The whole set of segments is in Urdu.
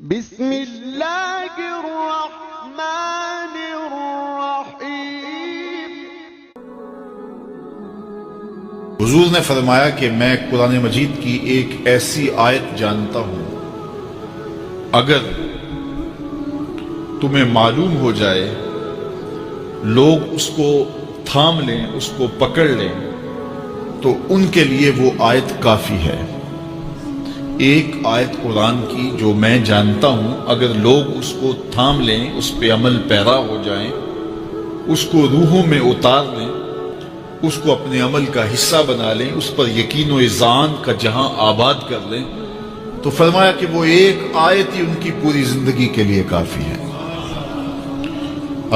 بسم اللہ الرحمن الرحیم۔ حضور نے فرمایا کہ میں قرآن مجید کی ایک ایسی آیت جانتا ہوں، اگر تمہیں معلوم ہو جائے، لوگ اس کو تھام لیں، اس کو پکڑ لیں، تو ان کے لیے وہ آیت کافی ہے۔ ایک آیت قرآن کی جو میں جانتا ہوں، اگر لوگ اس کو تھام لیں، اس پہ عمل پیرا ہو جائیں، اس کو روحوں میں اتار لیں، اس کو اپنے عمل کا حصہ بنا لیں، اس پر یقین و اذعان کا جہاں آباد کر لیں، تو فرمایا کہ وہ ایک آیت ہی ان کی پوری زندگی کے لیے کافی ہے۔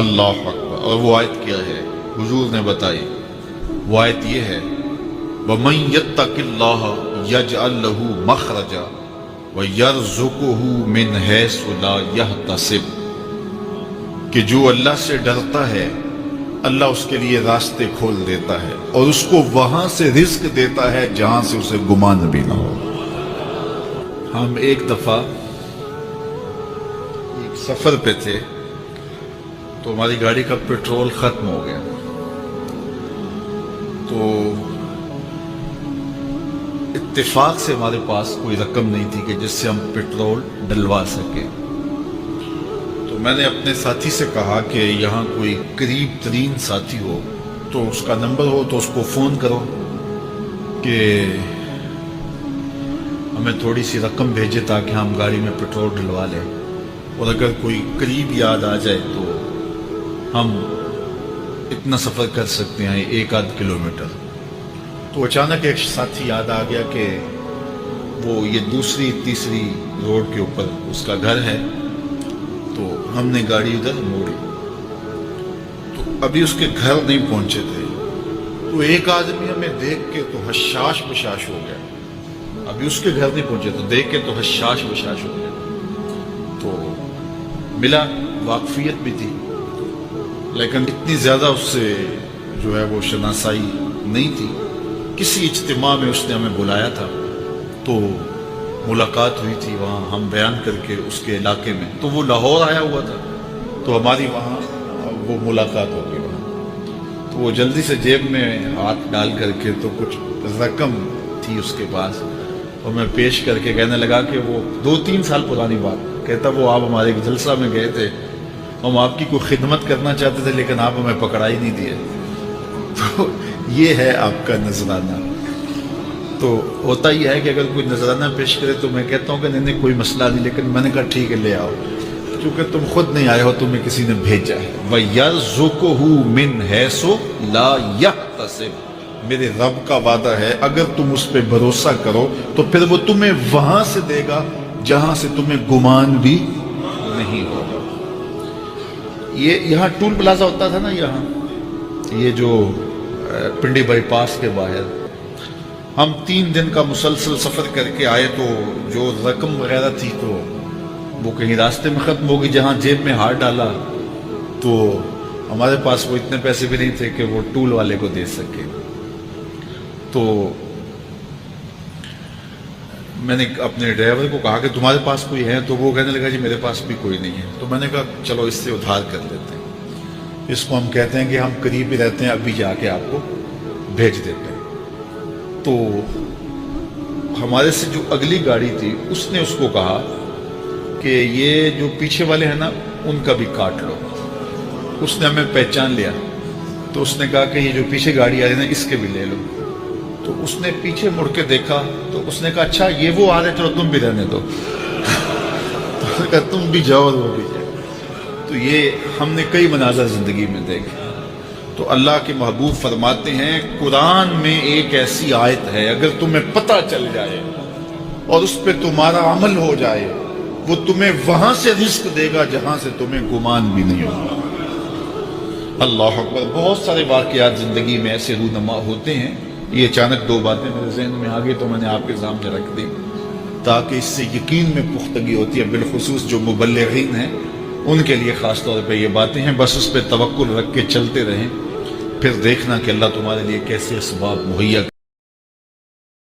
اللہ اکبر۔ اور وہ آیت کیا ہے؟ حضور نے بتائی، وہ آیت یہ ہے، وَمَن يَتَّقِ اللَّهَ يَجْعَل لَّهُ مَخْرَجًا وَيَرْزُقْهُ مِنْ حَيْثُ لَا يَحْتَسِبُ، کہ جو اللہ سے ڈرتا ہے، اللہ اس کے لیے راستے کھول دیتا ہے اور اس کو وہاں سے رزق دیتا ہے جہاں سے اسے گمان بھی نہ ہو۔ ہم ایک دفعہ ایک سفر پہ تھے، تو ہماری گاڑی کا پیٹرول ختم ہو گیا، تو اتفاق سے ہمارے پاس کوئی رقم نہیں تھی کہ جس سے ہم پیٹرول ڈلوا سکیں۔ تو میں نے اپنے ساتھی سے کہا کہ یہاں کوئی قریب ترین ساتھی ہو تو اس کا نمبر ہو تو اس کو فون کرو کہ ہمیں تھوڑی سی رقم بھیجے تاکہ ہم گاڑی میں پیٹرول ڈلوا لیں، اور اگر کوئی قریب یاد آ جائے تو ہم اتنا سفر کر سکتے ہیں، 1-8 کلومیٹر۔ تو اچانک ایک ساتھی یاد آ گیا کہ وہ یہ دوسری تیسری روڈ کے اوپر اس کا گھر ہے، تو ہم نے گاڑی ادھر موڑی، تو ابھی اس کے گھر نہیں پہنچے تھے، تو ایک آدمی ہمیں دیکھ کے تو حشاش بشاش ہو گیا۔ ابھی اس کے گھر نہیں پہنچے تو دیکھ کے تو حشاش بشاش ہو گیا۔ تو ملا، واقفیت بھی تھی، لیکن اتنی زیادہ اس سے جو ہے وہ شناسائی نہیں تھی۔ کسی اجتماع میں اس نے ہمیں بلایا تھا، تو ملاقات ہوئی تھی وہاں، ہم بیان کر کے اس کے علاقے میں، تو وہ لاہور آیا ہوا تھا، تو ہماری وہاں وہ ملاقات ہو گئی وہاں۔ تو وہ جلدی سے جیب میں ہاتھ ڈال کر کے تو کچھ رقم تھی اس کے پاس، اور میں پیش کر کے کہنے لگا کہ وہ 2-3 سال پرانی بات، کہتا وہ آپ ہمارے ایک جلسہ میں گئے تھے، ہم آپ کی کوئی خدمت کرنا چاہتے تھے لیکن آپ ہمیں پکڑا ہی نہیں دیے۔ تو یہ ہے آپ کا نذرانہ۔ تو ہوتا ہی ہے کہ اگر کوئی نذرانہ پیش کرے تو میں کہتا ہوں کہ نہیں کوئی مسئلہ نہیں، لیکن میں نے کہا ٹھیک ہے لے آؤ، کیونکہ تم خود نہیں آئے ہو، تمہیں کسی نے بھیجا ہے۔ وَيَرْزُقُهُ مِنْ حَيْثُ لَا يَحْتَسِبُ، میرے رب کا وعدہ ہے اگر تم اس پہ بھروسہ کرو تو پھر وہ تمہیں وہاں سے دے گا جہاں سے تمہیں گمان بھی نہیں ہوگا۔ یہ یہاں ٹول پلازا ہوتا تھا نا، یہاں یہ جو پنڈی بائی پاس کے باہر، ہم 3 دن کا مسلسل سفر کر کے آئے، تو جو رقم وغیرہ تھی تو وہ کہیں راستے میں ختم ہو گئی۔ جہاں جیب میں ہاتھ ڈالا تو ہمارے پاس وہ اتنے پیسے بھی نہیں تھے کہ وہ ٹول والے کو دے سکے۔ تو میں نے اپنے ڈرائیور کو کہا کہ تمہارے پاس کوئی ہے؟ تو وہ کہنے لگا جی میرے پاس بھی کوئی نہیں ہے۔ تو میں نے کہا چلو اس سے ادھار کر لیتے ہیں، اس کو ہم کہتے ہیں کہ ہم قریب ہی رہتے ہیں، ابھی جا کے آپ کو بھیج دیتے ہیں۔ تو ہمارے سے جو اگلی گاڑی تھی اس نے اس کو کہا کہ یہ جو پیچھے والے ہیں نا ان کا بھی کاٹ لو۔ اس نے ہمیں پہچان لیا، تو اس نے کہا کہ یہ جو پیچھے گاڑی آ رہی ہے نا اس کے بھی لے لو۔ تو اس نے پیچھے مڑ کے دیکھا تو اس نے کہا اچھا یہ وہ آ رہے چلو تم بھی رہنے دو۔ تو اس نے کہا تم بھی جاؤ اور وہ بھی جائے۔ تو یہ ہم نے کئی مناظر زندگی میں دیکھے۔ تو اللہ کے محبوب فرماتے ہیں قرآن میں ایک ایسی آیت ہے اگر تمہیں پتہ چل جائے اور اس پہ تمہارا عمل ہو جائے، وہ تمہیں وہاں سے رزق دے گا جہاں سے تمہیں گمان بھی نہیں ہوگا۔ اللہ اکبر۔ بہت سارے واقعات زندگی میں ایسے رونما ہوتے ہیں۔ یہ اچانک 2 باتیں میرے ذہن میں آ گئی تو میں نے آپ کے سامنے رکھ دی تاکہ اس سے یقین میں پختگی ہوتی ہے، بالخصوص جو مبلغین ہیں ان کے لیے خاص طور پہ یہ باتیں ہیں۔ بس اس پہ توکل رکھ کے چلتے رہیں، پھر دیکھنا کہ اللہ تمہارے لیے کیسے اسباب مہیا